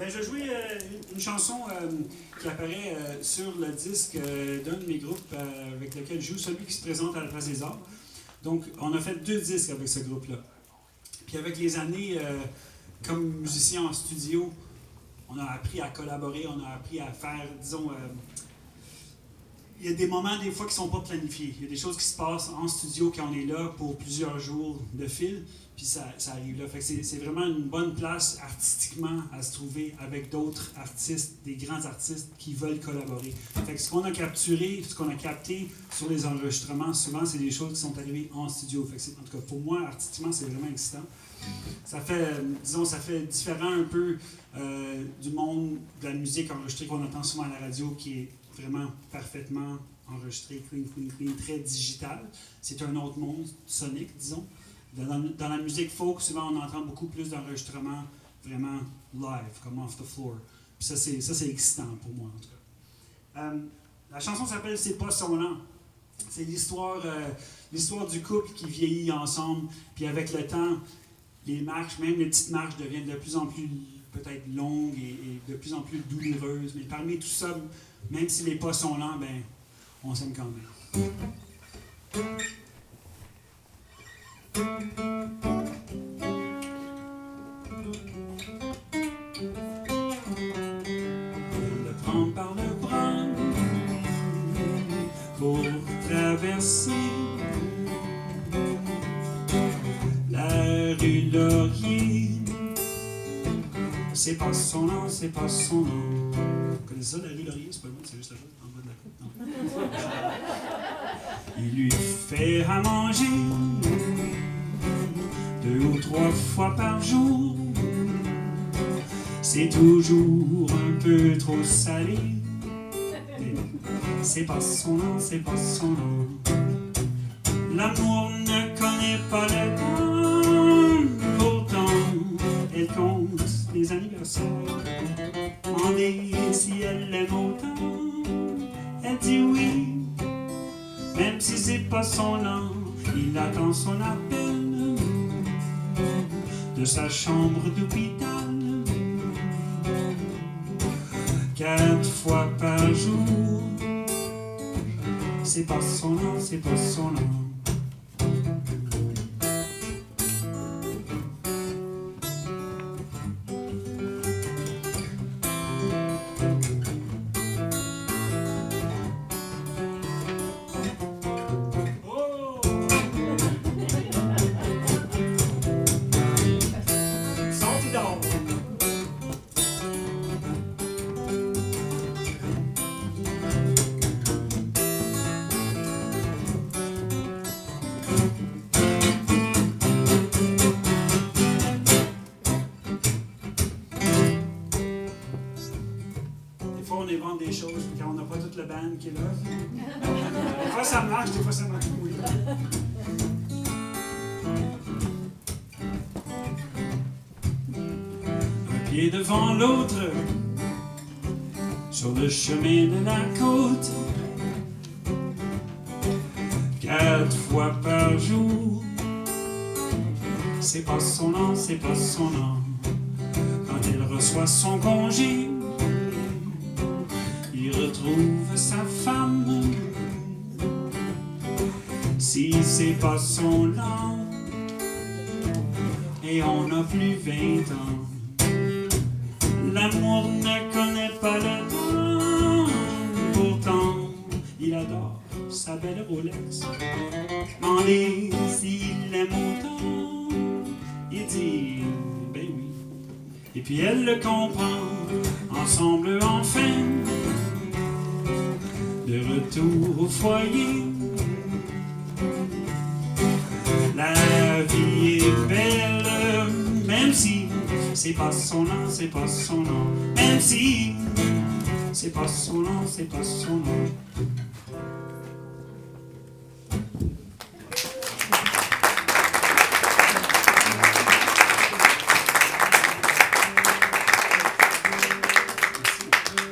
Je vais jouer une chanson qui apparaît sur le disque d'un de mes groupes avec lequel je joue, celui qui se présente à la Place des Arts. Donc, on a fait 2 disques avec ce groupe-là. Puis avec les années, comme musicien en studio, on a appris à collaborer, on a appris à faire, disons... il y a des moments, des fois, qui ne sont pas planifiés. Il y a des choses qui se passent en studio quand on est là pour plusieurs jours de fil, puis ça arrive là. Fait que c'est vraiment une bonne place artistiquement à se trouver avec d'autres artistes, des grands artistes qui veulent collaborer. Fait que ce qu'on a capturé, ce qu'on a capté sur les enregistrements, souvent, c'est des choses qui sont arrivées en studio. Fait que en tout cas, pour moi, artistiquement, c'est vraiment excitant. Ça fait, disons, ça fait différent un peu du monde de la musique enregistrée qu'on entend souvent à la radio, qui est vraiment parfaitement enregistré, clean, très digital. C'est un autre monde sonique, disons. Dans la musique folk, souvent, on entend beaucoup plus d'enregistrements vraiment live, comme off the floor. Puis ça, c'est excitant pour moi, en tout cas. La chanson s'appelle « C'est pas son nom ». C'est l'histoire du couple qui vieillit ensemble, puis avec le temps, les marches, même les petites marches, deviennent de plus en plus peut-être longues et de plus en plus douloureuses. Mais parmi tout ça, même si les pas sont lents, ben, on s'aime quand même. On le prend par le bras pour traverser la rue Laurier. C'est pas son nom, c'est pas son nom. Vous connaissez ça, la rue Laurier? C'est pas loin, c'est juste là, en bas de la côte. Il lui fait à manger 2 ou 3 fois par jour. C'est toujours un peu trop salé. C'est pas son nom, c'est pas son nom. L'amour ne connaît pas le temps. Pourtant, elle compte les anniversaires. Demandez si elle l'aime autant. Elle dit oui, même si c'est pas son nom. Il attend son appel de sa chambre d'hôpital. 4 fois par jour. C'est pas son nom, c'est pas son nom. On invente des choses quand on n'a pas toute la bande qui est là. Des fois ça marche, des fois ça marche pas. Un pied devant l'autre sur le chemin de la côte. 4 fois par jour. C'est pas son nom, c'est pas son nom. Quand il reçoit son congé, il retrouve sa femme. Si c'est pas son nom, et on a plus 20 ans. L'amour ne connaît pas le temps. Pourtant, il adore sa belle Rolex. Demandez s'il l'aime autant. Il dit, ben oui. Et puis elle le comprend. Ensemble enfin, de retour au foyer. La vie est belle, même si c'est pas son nom, c'est pas son nom. Même si c'est pas son nom, c'est pas son nom.